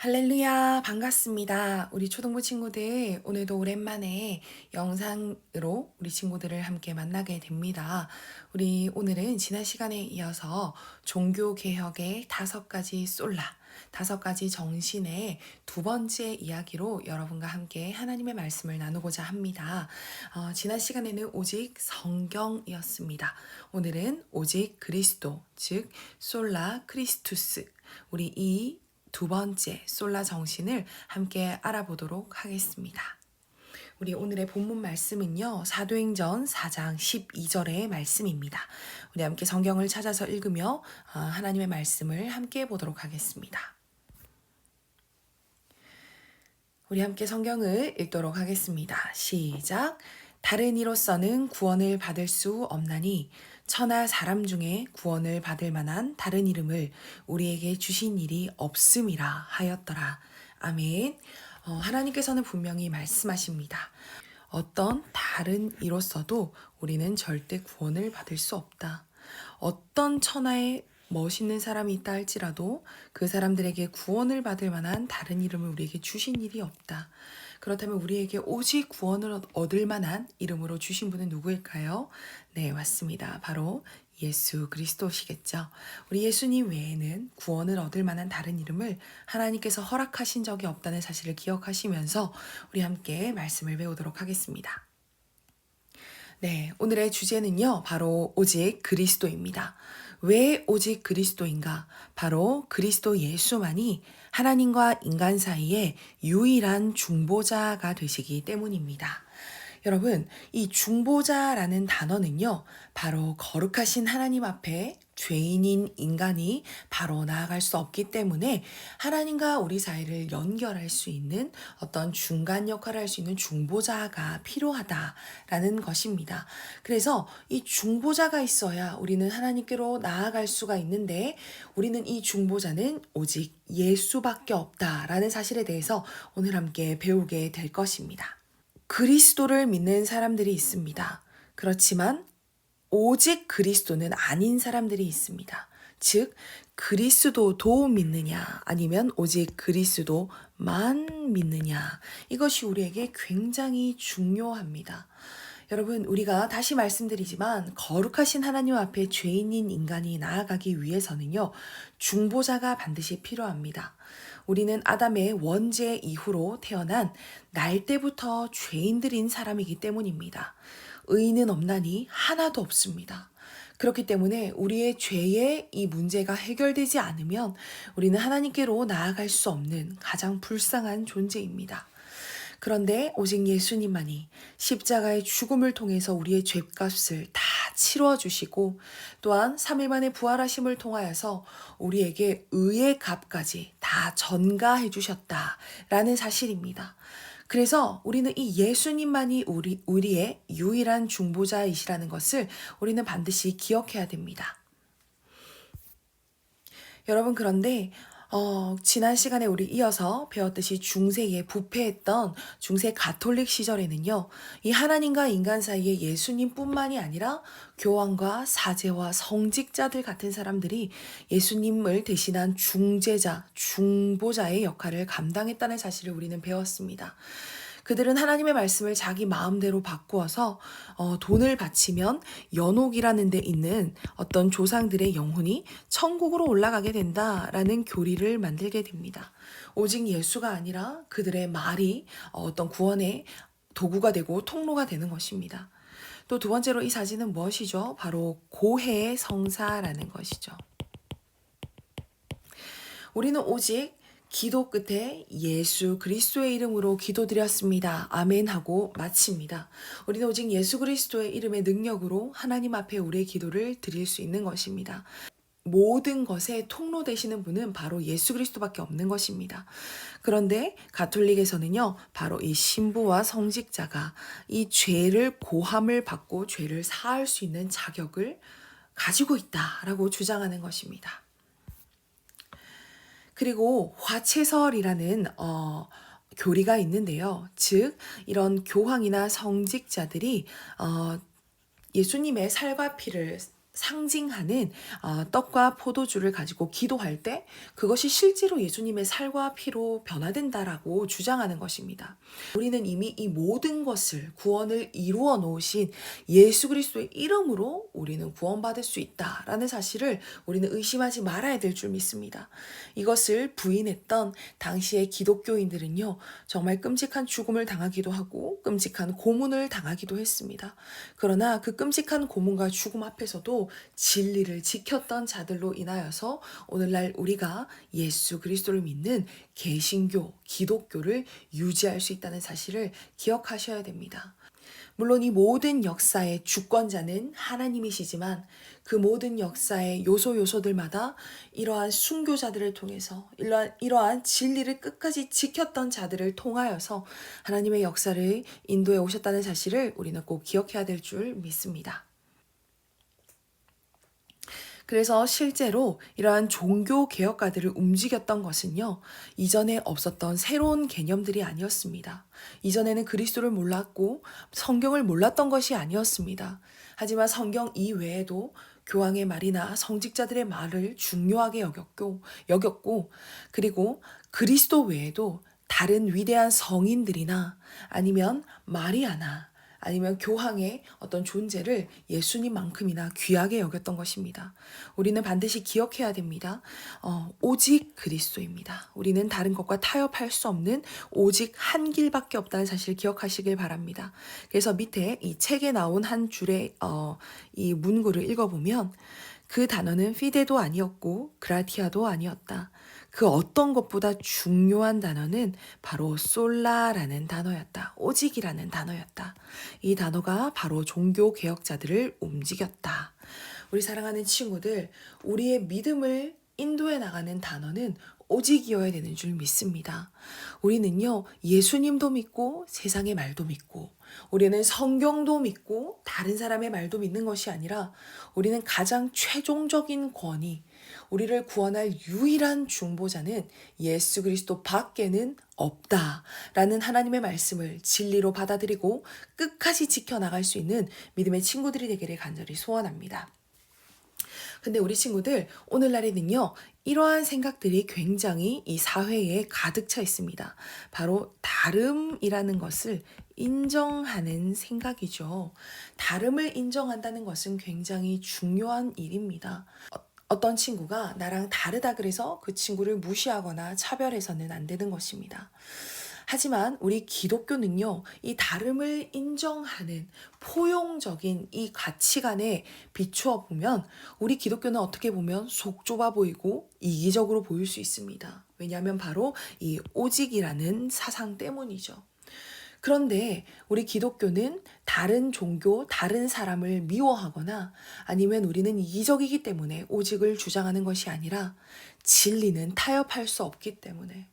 할렐루야, 반갑습니다. 우리 초등부 친구들, 오늘도 오랜만에 영상으로 우리 친구들을 함께 만나게 됩니다. 우리 오늘은 지난 시간에 이어서 종교개혁의 5가지 솔라, 5가지 정신의 두 번째 이야기로 여러분과 함께 하나님의 말씀을 나누고자 합니다. 지난 시간에는 오직 성경이었습니다. 오늘은 오직 그리스도, 즉 솔라 크리스투스, 우리 이 두 번째 솔라 정신을 함께 알아보도록 하겠습니다. 우리 오늘의 본문 말씀은요, 사도행전 4장 12절의 말씀입니다. 우리 함께 성경을 찾아서 읽으며 하나님의 말씀을 함께 보도록 하겠습니다. 우리 함께 성경을 읽도록 하겠습니다. 시작. 다른 이로서는 구원을 받을 수 없나니 천하 사람 중에 구원을 받을 만한 다른 이름을 우리에게 주신 일이 없음이라 하였더라. 아멘. 하나님께서는 분명히 말씀하십니다. 어떤 다른 이로서도 우리는 절대 구원을 받을 수 없다. 어떤 천하에 멋있는 사람이 있다 할지라도 그 사람들에게 구원을 받을 만한 다른 이름을 우리에게 주신 일이 없다. 그렇다면 우리에게 오직 구원을 얻을 만한 이름으로 주신 분은 누구일까요? 네, 맞습니다. 바로 예수 그리스도시겠죠. 우리 예수님 외에는 구원을 얻을 만한 다른 이름을 하나님께서 허락하신 적이 없다는 사실을 기억하시면서 우리 함께 말씀을 배우도록 하겠습니다. 네, 오늘의 주제는요, 바로 오직 그리스도입니다. 왜 오직 그리스도인가? 바로 그리스도 예수만이 하나님과 인간 사이에 유일한 중보자가 되시기 때문입니다. 여러분, 이 중보자라는 단어는요, 바로 거룩하신 하나님 앞에 죄인인 인간이 바로 나아갈 수 없기 때문에 하나님과 우리 사이를 연결할 수 있는 어떤 중간 역할을 할 수 있는 중보자가 필요하다라는 것입니다. 그래서 이 중보자가 있어야 우리는 하나님께로 나아갈 수가 있는데 우리는 이 중보자는 오직 예수밖에 없다라는 사실에 대해서 오늘 함께 배우게 될 것입니다. 그리스도를 믿는 사람들이 있습니다. 그렇지만 오직 그리스도는 아닌 사람들이 있습니다. 즉, 그리스도도 믿느냐, 아니면 오직 그리스도만 믿느냐. 이것이 우리에게 굉장히 중요합니다. 여러분, 우리가 다시 말씀드리지만 거룩하신 하나님 앞에 죄인인 인간이 나아가기 위해서는요, 중보자가 반드시 필요합니다. 우리는 아담의 원죄 이후로 태어난 날 때부터 죄인들인 사람이기 때문입니다. 의인은 없나니 하나도 없습니다. 그렇기 때문에 우리의 죄의 이 문제가 해결되지 않으면 우리는 하나님께로 나아갈 수 없는 가장 불쌍한 존재입니다. 그런데 오직 예수님만이 십자가의 죽음을 통해서 우리의 죄값을 다 치러주시고 또한 3일 만에 부활하심을 통하여서 우리에게 의의 값까지 다 전가해 주셨다라는 사실입니다. 그래서 우리는 이 예수님만이 우리의 유일한 중보자이시라는 것을 우리는 반드시 기억해야 됩니다. 여러분, 그런데 지난 시간에 우리 이어서 배웠듯이 중세에 부패했던 중세 가톨릭 시절에는요, 이 하나님과 인간 사이에 예수님뿐만이 아니라 교황과 사제와 성직자들 같은 사람들이 예수님을 대신한 중재자, 중보자의 역할을 감당했다는 사실을 우리는 배웠습니다. 그들은 하나님의 말씀을 자기 마음대로 바꾸어서 돈을 바치면 연옥이라는 데 있는 어떤 조상들의 영혼이 천국으로 올라가게 된다라는 교리를 만들게 됩니다. 오직 예수가 아니라 그들의 말이 어떤 구원의 도구가 되고 통로가 되는 것입니다. 또 두 번째로 이 사진은 무엇이죠? 바로 고해의 성사라는 것이죠. 우리는 오직 기도 끝에 예수 그리스도의 이름으로 기도드렸습니다. 아멘 하고 마칩니다. 우리는 오직 예수 그리스도의 이름의 능력으로 하나님 앞에 우리의 기도를 드릴 수 있는 것입니다. 모든 것의 통로 되시는 분은 바로 예수 그리스도밖에 없는 것입니다. 그런데 가톨릭에서는요, 바로 이 신부와 성직자가 이 죄를 고함을 받고 죄를 사할 수 있는 자격을 가지고 있다라고 주장하는 것입니다. 그리고 화채설이라는 교리가 있는데요. 즉 이런 교황이나 성직자들이 예수님의 살과 피를 상징하는 떡과 포도주를 가지고 기도할 때 그것이 실제로 예수님의 살과 피로 변화된다라고 주장하는 것입니다. 우리는 이미 이 모든 것을 구원을 이루어 놓으신 예수 그리스도의 이름으로 우리는 구원받을 수 있다라는 사실을 우리는 의심하지 말아야 될 줄 믿습니다. 이것을 부인했던 당시의 기독교인들은요, 정말 끔찍한 죽음을 당하기도 하고 끔찍한 고문을 당하기도 했습니다. 그러나 그 끔찍한 고문과 죽음 앞에서도 진리를 지켰던 자들로 인하여서 오늘날 우리가 예수 그리스도를 믿는 개신교, 기독교를 유지할 수 있다는 사실을 기억하셔야 됩니다. 물론 이 모든 역사의 주권자는 하나님이시지만 그 모든 역사의 요소들마다 이러한 순교자들을 통해서 이러한 진리를 끝까지 지켰던 자들을 통하여서 하나님의 역사를 인도해 오셨다는 사실을 우리는 꼭 기억해야 될 줄 믿습니다. 그래서 실제로 이러한 종교 개혁가들을 움직였던 것은요, 이전에 없었던 새로운 개념들이 아니었습니다. 이전에는 그리스도를 몰랐고 성경을 몰랐던 것이 아니었습니다. 하지만 성경 이외에도 교황의 말이나 성직자들의 말을 중요하게 여겼고, 그리고 그리스도 외에도 다른 위대한 성인들이나 아니면 마리아나 아니면 교황의 어떤 존재를 예수님만큼이나 귀하게 여겼던 것입니다. 우리는 반드시 기억해야 됩니다. 오직 그리스도입니다. 우리는 다른 것과 타협할 수 없는 오직 한 길밖에 없다는 사실 기억하시길 바랍니다. 그래서 밑에 이 책에 나온 한 줄의 이 문구를 읽어보면 그 단어는 피데도 아니었고 그라티아도 아니었다. 그 어떤 것보다 중요한 단어는 바로 솔라라는 단어였다. 오직이라는 단어였다. 이 단어가 바로 종교 개혁자들을 움직였다. 우리 사랑하는 친구들, 우리의 믿음을 인도해 나가는 단어는 오직이어야 되는 줄 믿습니다. 우리는요, 예수님도 믿고 세상의 말도 믿고 우리는 성경도 믿고 다른 사람의 말도 믿는 것이 아니라 우리는 가장 최종적인 권위, 우리를 구원할 유일한 중보자는 예수 그리스도 밖에는 없다라는 하나님의 말씀을 진리로 받아들이고 끝까지 지켜나갈 수 있는 믿음의 친구들이 되기를 간절히 소원합니다. 근데 우리 친구들, 오늘날에는요, 이러한 생각들이 굉장히 이 사회에 가득 차 있습니다. 바로 다름이라는 것을 인정하는 생각이죠. 다름을 인정한다는 것은 굉장히 중요한 일입니다. 어떤 친구가 나랑 다르다 그래서 그 친구를 무시하거나 차별해서는 안 되는 것입니다. 하지만 우리 기독교는요, 이 다름을 인정하는 포용적인 이 가치관에 비추어 보면 우리 기독교는 어떻게 보면 속 좁아 보이고 이기적으로 보일 수 있습니다. 왜냐하면 바로 이 오직이라는 사상 때문이죠. 그런데 우리 기독교는 다른 종교, 다른 사람을 미워하거나 아니면 우리는 이기적이기 때문에 오직을 주장하는 것이 아니라 진리는 타협할 수 없기 때문에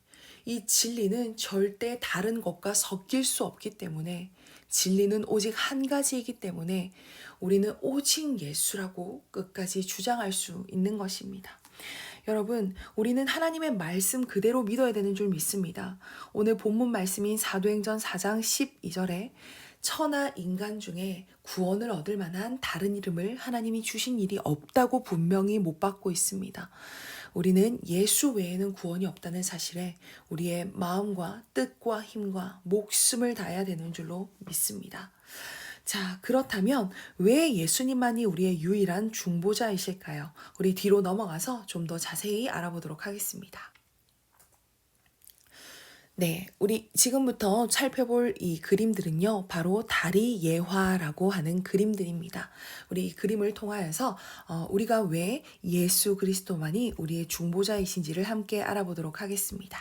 이 진리는 절대 다른 것과 섞일 수 없기 때문에 진리는 오직 한 가지이기 때문에 우리는 오직 예수라고 끝까지 주장할 수 있는 것입니다. 여러분, 우리는 하나님의 말씀 그대로 믿어야 되는 줄 믿습니다. 오늘 본문 말씀인 사도행전 4장 12절에 천하 인간 중에 구원을 얻을 만한 다른 이름을 하나님이 주신 일이 없다고 분명히 못 받고 있습니다. 우리는 예수 외에는 구원이 없다는 사실에 우리의 마음과 뜻과 힘과 목숨을 다해야 되는 줄로 믿습니다. 자, 그렇다면 왜 예수님만이 우리의 유일한 중보자이실까요? 우리 뒤로 넘어가서 좀 더 자세히 알아보도록 하겠습니다. 네, 우리 지금부터 살펴볼 이 그림들은요, 바로 다리 예화라고 하는 그림들입니다. 우리 이 그림을 통하여서 우리가 왜 예수 그리스도만이 우리의 중보자이신지를 함께 알아보도록 하겠습니다.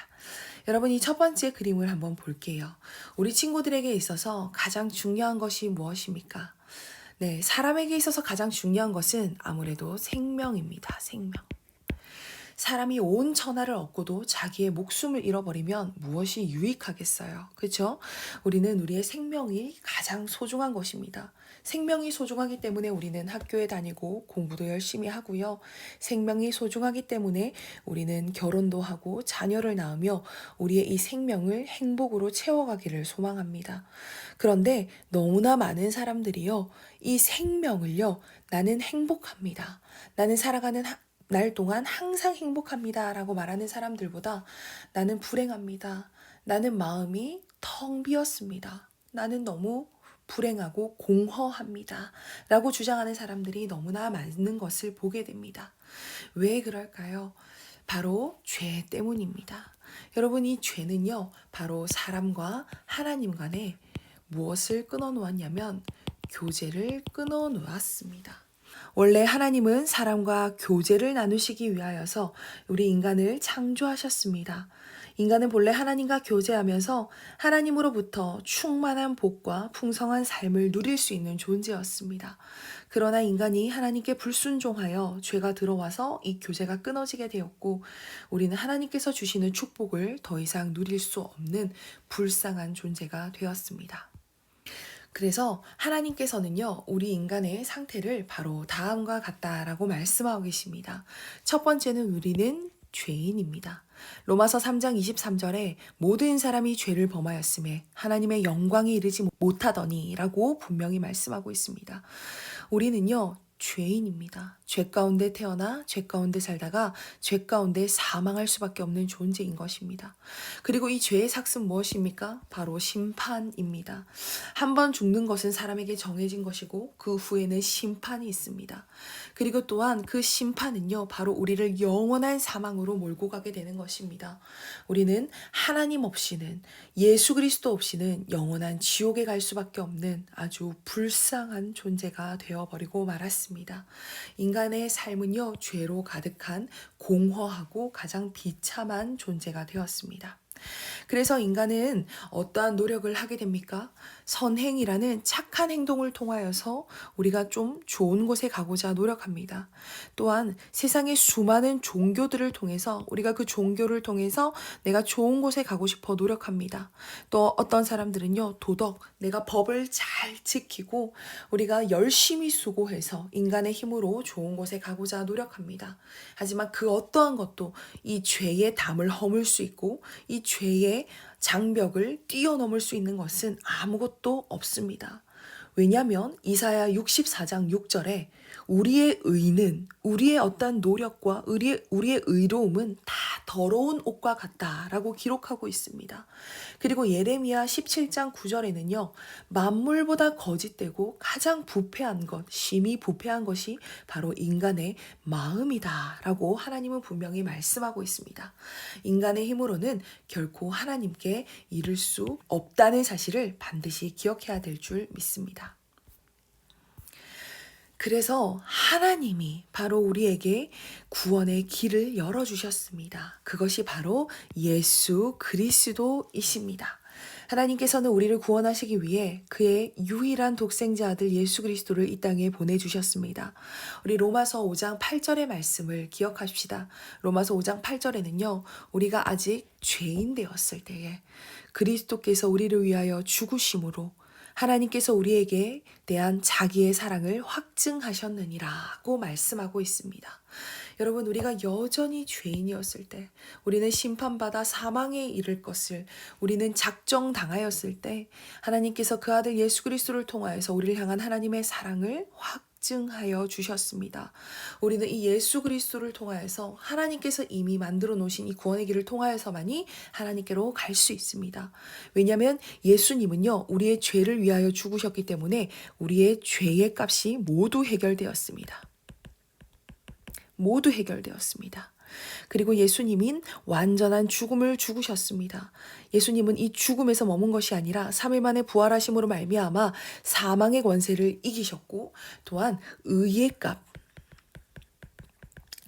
여러분, 이 첫 번째 그림을 한번 볼게요. 우리 친구들에게 있어서 가장 중요한 것이 무엇입니까? 네, 사람에게 있어서 가장 중요한 것은 아무래도 생명입니다. 생명. 사람이 온 천하를 얻고도 자기의 목숨을 잃어버리면 무엇이 유익하겠어요? 그렇죠? 우리는 우리의 생명이 가장 소중한 것입니다. 생명이 소중하기 때문에 우리는 학교에 다니고 공부도 열심히 하고요. 생명이 소중하기 때문에 우리는 결혼도 하고 자녀를 낳으며 우리의 이 생명을 행복으로 채워가기를 소망합니다. 그런데 너무나 많은 사람들이요, 이 생명을요, 나는 행복합니다. 나는 살아가는 날 동안 항상 행복합니다. 라고 말하는 사람들보다 나는 불행합니다. 나는 마음이 텅 비었습니다. 나는 너무 불행하고 공허합니다. 라고 주장하는 사람들이 너무나 많은 것을 보게 됩니다. 왜 그럴까요? 바로 죄 때문입니다. 여러분, 이 죄는요, 바로 사람과 하나님 간에 무엇을 끊어 놓았냐면 교제를 끊어 놓았습니다. 원래 하나님은 사람과 교제를 나누시기 위하여서 우리 인간을 창조하셨습니다. 인간은 본래 하나님과 교제하면서 하나님으로부터 충만한 복과 풍성한 삶을 누릴 수 있는 존재였습니다. 그러나 인간이 하나님께 불순종하여 죄가 들어와서 이 교제가 끊어지게 되었고, 우리는 하나님께서 주시는 축복을 더 이상 누릴 수 없는 불쌍한 존재가 되었습니다. 그래서 하나님께서는요, 우리 인간의 상태를 바로 다음과 같다라고 말씀하고 계십니다. 첫 번째는 우리는 죄인입니다. 로마서 3장 23절에 모든 사람이 죄를 범하였음에 하나님의 영광에 이르지 못하더니 라고 분명히 말씀하고 있습니다. 우리는요, 죄인입니다. 죄 가운데 태어나 죄 가운데 살다가 죄 가운데 사망할 수밖에 없는 존재인 것입니다. 그리고 이 죄의 삭은 무엇입니까? 바로 심판입니다. 한 번 죽는 것은 사람에게 정해진 것이고 그 후에는 심판이 있습니다. 그리고 또한 그 심판은요, 바로 우리를 영원한 사망으로 몰고 가게 되는 것입니다. 우리는 하나님 없이는, 예수 그리스도 없이는 영원한 지옥에 갈 수밖에 없는 아주 불쌍한 존재가 되어버리고 말았습니다. 인간의 삶은요, 죄로 가득한 공허하고 가장 비참한 존재가 되었습니다. 그래서 인간은 어떠한 노력을 하게 됩니까? 선행이라는 착한 행동을 통하여서 우리가 좀 좋은 곳에 가고자 노력합니다. 또한 세상의 수많은 종교들을 통해서 우리가 그 종교를 통해서 내가 좋은 곳에 가고 싶어 노력합니다. 또 어떤 사람들은요, 도덕, 내가 법을 잘 지키고 우리가 열심히 수고해서 인간의 힘으로 좋은 곳에 가고자 노력합니다. 하지만 그 어떠한 것도 이 죄의 담을 허물 수 있고 이 죄의 장벽을 뛰어넘을 수 있는 것은 아무것도 없습니다. 왜냐하면 이사야 64장 6절에 우리의 의는, 우리의 어떤 노력과 우리의 의로움은 다 더러운 옷과 같다라고 기록하고 있습니다. 그리고 예레미야 17장 9절에는요. 만물보다 거짓되고 가장 부패한 것, 심히 부패한 것이 바로 인간의 마음이다라고 하나님은 분명히 말씀하고 있습니다. 인간의 힘으로는 결코 하나님께 이를 수 없다는 사실을 반드시 기억해야 될 줄 믿습니다. 그래서 하나님이 바로 우리에게 구원의 길을 열어주셨습니다. 그것이 바로 예수 그리스도이십니다. 하나님께서는 우리를 구원하시기 위해 그의 유일한 독생자 아들 예수 그리스도를 이 땅에 보내주셨습니다. 우리 로마서 5장 8절의 말씀을 기억하십시다. 로마서 5장 8절에는요. 우리가 아직 죄인 되었을 때에 그리스도께서 우리를 위하여 죽으심으로 하나님께서 우리에게 대한 자기의 사랑을 확증하셨느니라고 말씀하고 있습니다. 여러분, 우리가 여전히 죄인이었을 때, 우리는 심판받아 사망에 이를 것을 우리는 작정당하였을 때 하나님께서 그 아들 예수 그리스도를 통하여서 우리를 향한 하나님의 사랑을 확증하여 주셨습니다. 우리는 이 예수 그리스도를 통하여서 하나님께서 이미 만들어 놓으신 이 구원의 길을 통하여서만이 하나님께로 갈 수 있습니다. 왜냐하면 예수님은요, 우리의 죄를 위하여 죽으셨기 때문에 우리의 죄의 값이 모두 해결되었습니다. 모두 해결되었습니다. 그리고 예수님은 완전한 죽음을 죽으셨습니다. 예수님은 이 죽음에서 머문 것이 아니라 3일 만에 부활하심으로 말미암아 사망의 권세를 이기셨고, 또한 의의 값,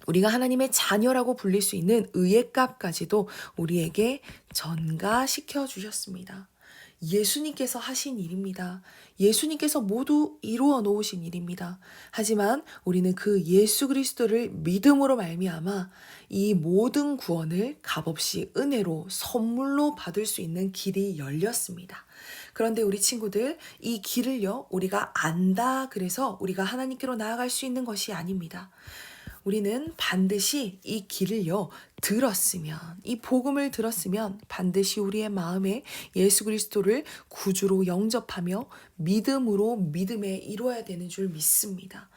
우리가 하나님의 자녀라고 불릴 수 있는 의의 값까지도 우리에게 전가시켜 주셨습니다. 예수님께서 하신 일입니다. 예수님께서 모두 이루어 놓으신 일입니다. 하지만 우리는 그 예수 그리스도를 믿음으로 말미암아 이 모든 구원을 값없이 은혜로 선물로 받을 수 있는 길이 열렸습니다. 그런데 우리 친구들, 이 길을요, 우리가 안다 그래서 우리가 하나님께로 나아갈 수 있는 것이 아닙니다. 우리는 반드시 이 길을요, 들었으면, 이 복음을 들었으면 반드시 우리의 마음에 예수 그리스도를 구주로 영접하며 믿음으로 믿음에 이루어야 되는 줄 믿습니다.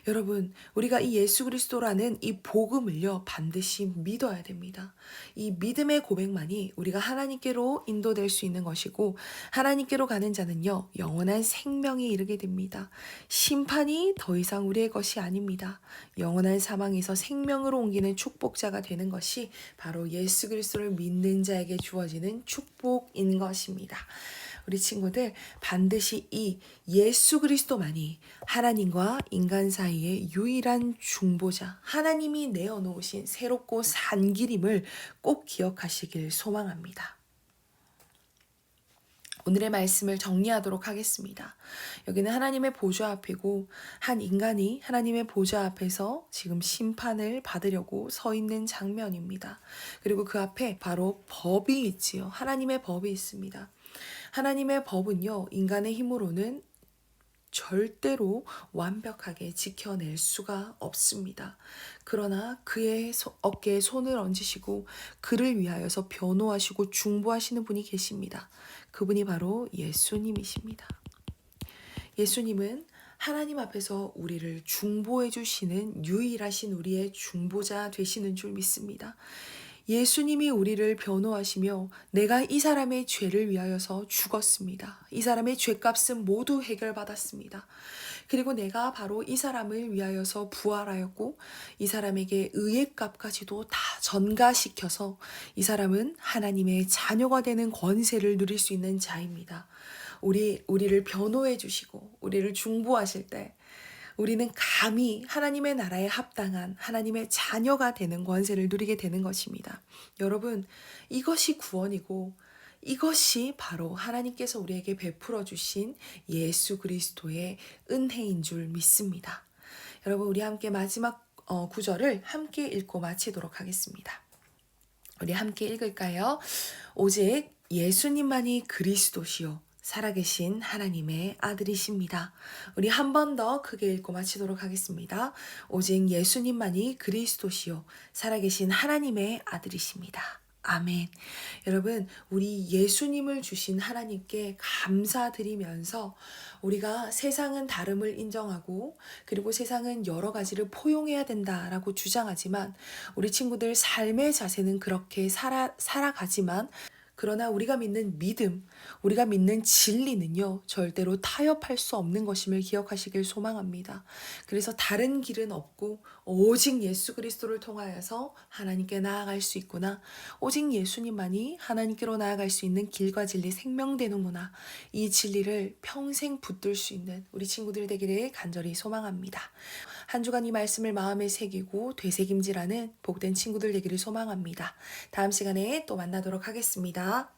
여러분, 우리가 이 예수 그리스도라는 이 복음을요, 반드시 믿어야 됩니다. 이 믿음의 고백만이 우리가 하나님께로 인도될 수 있는 것이고, 하나님께로 가는 자는요, 영원한 생명에 이르게 됩니다. 심판이 더 이상 우리의 것이 아닙니다. 영원한 사망에서 생명으로 옮기는 축복자가 되는 것이 바로 예수 그리스도를 믿는 자에게 주어지는 축복인 것입니다. 우리 친구들, 반드시 이 예수 그리스도만이 하나님과 인간 사이의 유일한 중보자, 하나님이 내어놓으신 새롭고 산 길임을 꼭 기억하시길 소망합니다. 오늘의 말씀을 정리하도록 하겠습니다. 여기는 하나님의 보좌 앞이고, 한 인간이 하나님의 보좌 앞에서 지금 심판을 받으려고 서 있는 장면입니다. 그리고 그 앞에 바로 법이 있지요. 하나님의 법이 있습니다. 하나님의 법은요, 인간의 힘으로는 절대로 완벽하게 지켜낼 수가 없습니다. 그러나 그의 어깨에 손을 얹으시고 그를 위하여서 변호하시고 중보하시는 분이 계십니다. 그분이 바로 예수님이십니다. 예수님은 하나님 앞에서 우리를 중보해 주시는 유일하신 우리의 중보자 되시는 줄 믿습니다. 예수님이 우리를 변호하시며 내가 이 사람의 죄를 위하여서 죽었습니다. 이 사람의 죄값은 모두 해결받았습니다. 그리고 내가 바로 이 사람을 위하여서 부활하였고 이 사람에게 의의 값까지도 다 전가시켜서 이 사람은 하나님의 자녀가 되는 권세를 누릴 수 있는 자입니다. 우리를 변호해 주시고 우리를 중보하실 때 우리는 감히 하나님의 나라에 합당한 하나님의 자녀가 되는 권세를 누리게 되는 것입니다. 여러분, 이것이 구원이고 이것이 바로 하나님께서 우리에게 베풀어 주신 예수 그리스도의 은혜인 줄 믿습니다. 여러분, 우리 함께 마지막 구절을 함께 읽고 마치도록 하겠습니다. 우리 함께 읽을까요? 오직 예수님만이 그리스도시요 살아계신 하나님의 아들이십니다. 우리 한 번 더 크게 읽고 마치도록 하겠습니다. 오직 예수님만이 그리스도시요 살아계신 하나님의 아들이십니다. 아멘. 여러분, 우리 예수님을 주신 하나님께 감사드리면서 우리가 세상은 다름을 인정하고 그리고 세상은 여러 가지를 포용해야 된다라고 주장하지만 우리 친구들 삶의 자세는 그렇게 살아가지만 그러나 우리가 믿는 믿음, 우리가 믿는 진리는요, 절대로 타협할 수 없는 것임을 기억하시길 소망합니다. 그래서 다른 길은 없고, 오직 예수 그리스도를 통하여서 하나님께 나아갈 수 있구나. 오직 예수님만이 하나님께로 나아갈 수 있는 길과 진리 생명되는구나. 이 진리를 평생 붙들 수 있는 우리 친구들 되기를 간절히 소망합니다. 한 주간 이 말씀을 마음에 새기고 되새김질하는 복된 친구들 되기를 소망합니다. 다음 시간에 또 만나도록 하겠습니다.